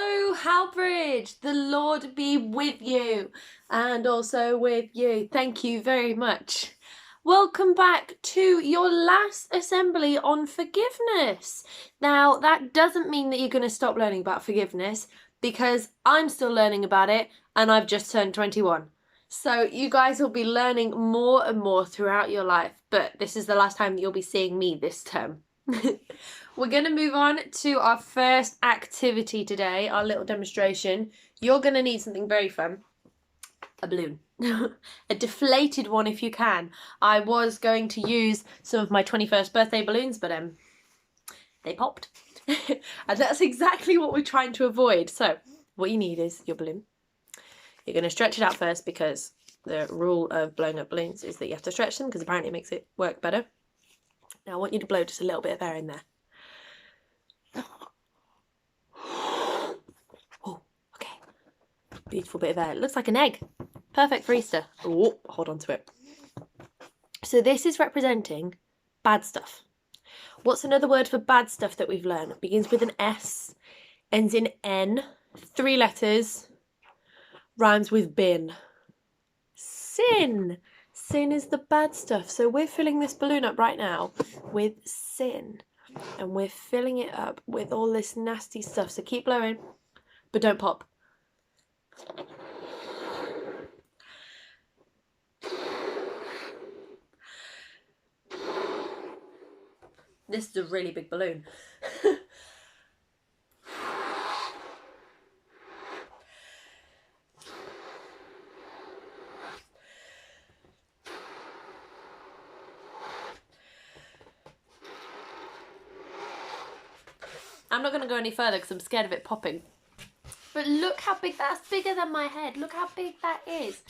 Hello, Howbridge. The Lord be with you and also with you. Thank you very much. Welcome back to your last assembly on forgiveness. Now, that doesn't mean that you're going to stop learning about forgiveness because I'm still learning about it and I've just turned 21. So you guys will be learning more and more throughout your life, but this is the last time that you'll be seeing me this term. We're going to move on to our first activity today, our little demonstration. You're going to need something very fun. A balloon. A deflated one if you can. I was going to use some of my 21st birthday balloons, but they popped. And that's exactly what we're trying to avoid. So what you need is your balloon. You're going to stretch it out first because the rule of blowing up balloons is that you have to stretch them because apparently it makes it work better. Now I want you to blow just a little bit of air in there. Oh, okay. Beautiful bit of air. It looks like an egg. Perfect for Easter. Oh, hold on to it. So this is representing bad stuff. What's another word for bad stuff that we've learned? It begins with an S, ends in N, 3 letters, rhymes with bin. Sin. Sin is the bad stuff. So we're filling this balloon up right now with sin. And we're filling it up with all this nasty stuff. So keep blowing, but don't pop. This is a really big balloon. I'm not going to go any further because I'm scared of it popping. But look how big, that's bigger than my head. Look how big that is.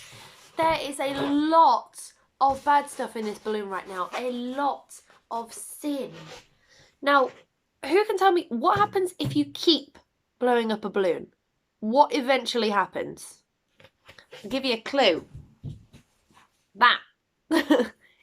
There is a lot of bad stuff in this balloon right now. A lot of sin. Now, who can tell me what happens if you keep blowing up a balloon? What eventually happens? I'll give you a clue. That.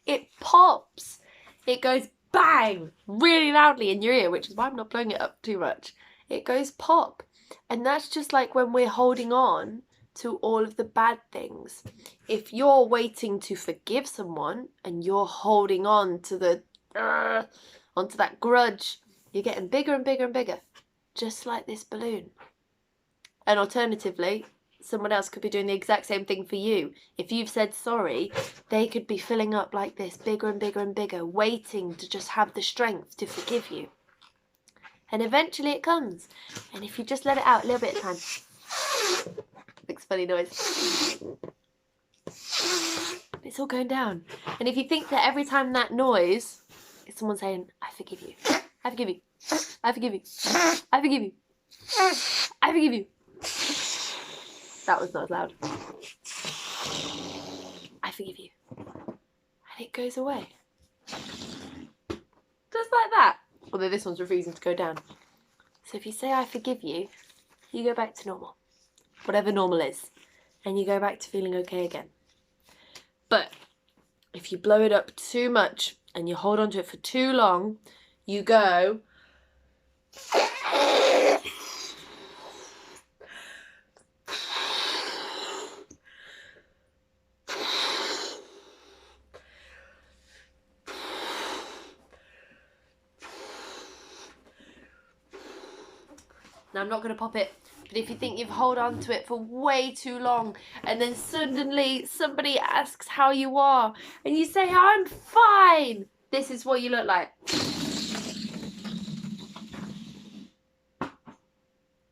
It pops. It goes bang really loudly in your ear, which is why I'm not blowing it up too much. It goes pop. And that's just like when we're holding on to all of the bad things. If you're waiting to forgive someone and you're holding on to onto that grudge, you're getting bigger and bigger and bigger, just like this balloon. And alternatively, someone else could be doing the exact same thing for you. If you've said sorry, they could be filling up like this, bigger and bigger and bigger, waiting to just have the strength to forgive you. And eventually it comes. And if you just let it out a little bit of time, makes a funny noise. It's all going down. And if you think that every time that noise is someone saying, I forgive you, I forgive you, I forgive you, I forgive you, I forgive you. That was not as loud. I forgive you. And it goes away. Just like that. Although this one's refusing to go down. So if you say I forgive you, you go back to normal. Whatever normal is. And you go back to feeling okay again. But if you blow it up too much and you hold on to it for too long, you go... Now, I'm not going to pop it, but if you think you've held on to it for way too long and then suddenly somebody asks how you are and you say, I'm fine, this is what you look like.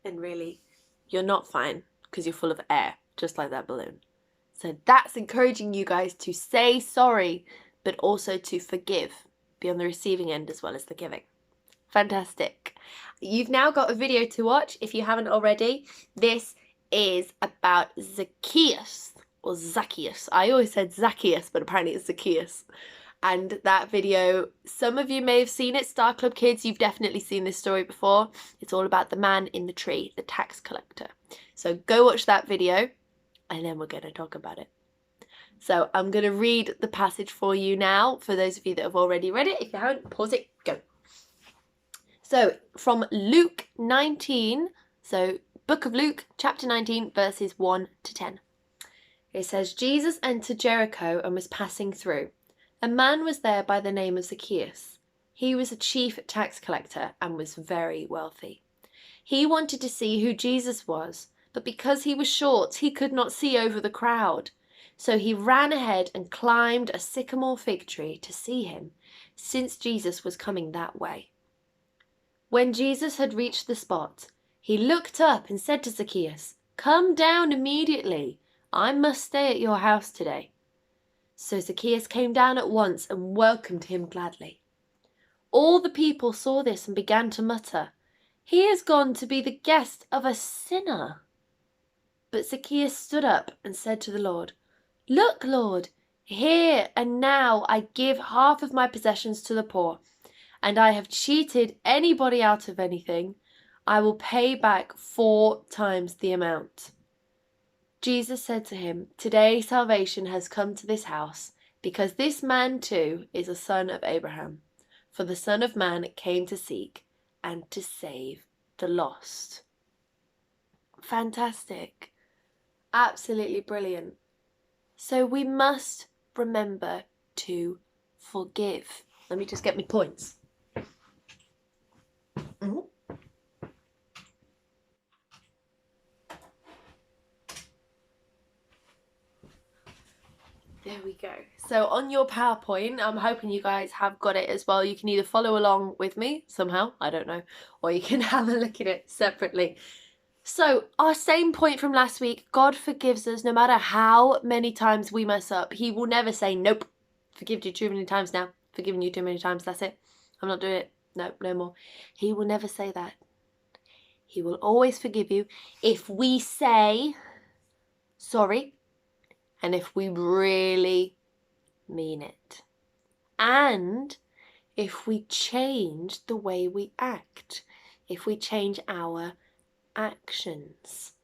And really, you're not fine because you're full of air, just like that balloon. So that's encouraging you guys to say sorry, but also to forgive. Be on the receiving end as well as the giving. Fantastic. You've now got a video to watch if you haven't already. This is about Zacchaeus, or Zacchaeus. I always said Zacchaeus, but apparently it's Zacchaeus. And that video, some of you may have seen it. Star Club kids, you've definitely seen this story before. It's all about the man in the tree, the tax collector. So go watch that video and then we're going to talk about it. So I'm going to read the passage for you now, for those of you that have already read it. If you haven't, pause it, go. So from Luke 19, so book of Luke, chapter 19, verses 1 to 10. It says, Jesus entered Jericho and was passing through. A man was there by the name of Zacchaeus. He was a chief tax collector and was very wealthy. He wanted to see who Jesus was, but because he was short, he could not see over the crowd. So he ran ahead and climbed a sycamore fig tree to see him, since Jesus was coming that way. When Jesus had reached the spot, he looked up and said to Zacchaeus, "Come down immediately. I must stay at your house today." So Zacchaeus came down at once and welcomed him gladly. All the people saw this and began to mutter, "He has gone to be the guest of a sinner." But Zacchaeus stood up and said to the Lord, "Look, Lord, here and now I give half of my possessions to the poor, and I have cheated anybody out of anything, I will pay back 4 times the amount." Jesus said to him, "Today salvation has come to this house, because this man too is a son of Abraham. For the Son of Man came to seek and to save the lost." Fantastic. Absolutely brilliant. So we must remember to forgive. Let me just get my points. There we go. So on your PowerPoint, I'm hoping you guys have got it as well. You can either follow along with me somehow, I don't know, or you can have a look at it separately. So our same point from last week, God forgives us no matter how many times we mess up. He will never say, "Nope, forgiven you too many times now. Forgiven you too many times, that's it. I'm not doing it. Nope, no more." He will never say that. He will always forgive you if we say sorry and if we really mean it. And if we change the way we act, if we change our actions.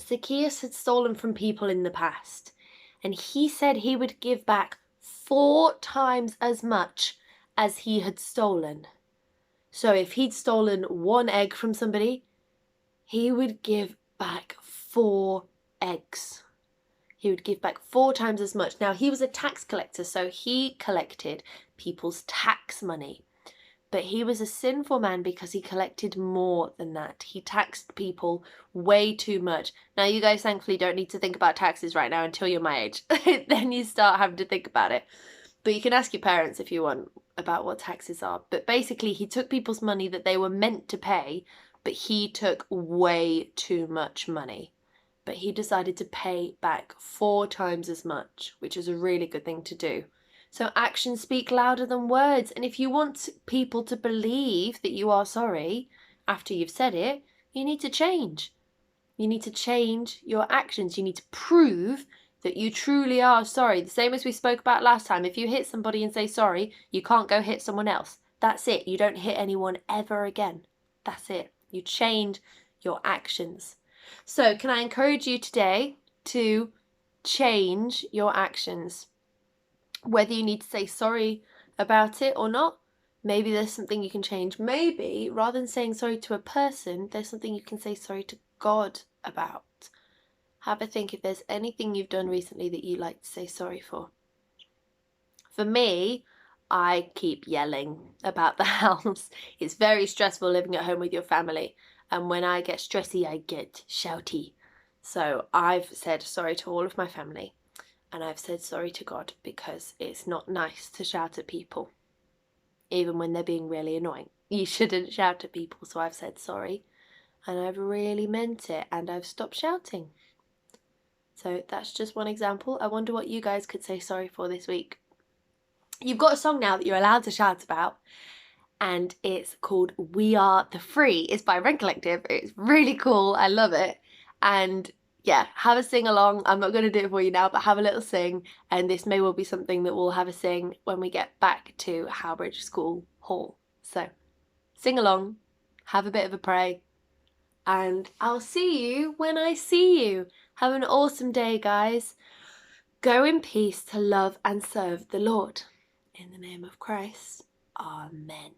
Zacchaeus had stolen from people in the past, and he said he would give back 4 times as much as he had stolen. So if he'd stolen 1 egg from somebody, he would give back 4 eggs. He would give back 4 times as much. Now, he was a tax collector, so he collected people's tax money. But he was a sinful man because he collected more than that. He taxed people way too much. Now, you guys thankfully don't need to think about taxes right now until you're my age. Then you start having to think about it. But you can ask your parents if you want about what taxes are. But basically, he took people's money that they were meant to pay, but he took way too much money. But he decided to pay back 4 times as much, which is a really good thing to do. So actions speak louder than words. And if you want people to believe that you are sorry after you've said it, you need to change. You need to change your actions. You need to prove that you truly are sorry. The same as we spoke about last time. If you hit somebody and say sorry, you can't go hit someone else. That's it. You don't hit anyone ever again. That's it. You change your actions. So can I encourage you today to change your actions? Whether you need to say sorry about it or not, maybe there's something you can change. Maybe rather than saying sorry to a person, there's something you can say sorry to God about. Have a think if there's anything you've done recently that you like to say sorry for. For me, I keep yelling about the house. It's very stressful living at home with your family. And when I get stressy, I get shouty. So I've said sorry to all of my family. And I've said sorry to God because it's not nice to shout at people, even when they're being really annoying. You shouldn't shout at people, so I've said sorry, and I've really meant it, and I've stopped shouting. So that's just one example. I wonder what you guys could say sorry for this week. You've got a song now that you're allowed to shout about, and it's called We Are the Free. It's by Rent Collective. It's really cool. I love it. And yeah, have a sing along. I'm not going to do it for you now, but have a little sing. And this may well be something that we'll have a sing when we get back to Howbridge School Hall. So sing along, have a bit of a pray, and I'll see you when I see you. Have an awesome day, guys. Go in peace to love and serve the Lord. In the name of Christ, amen.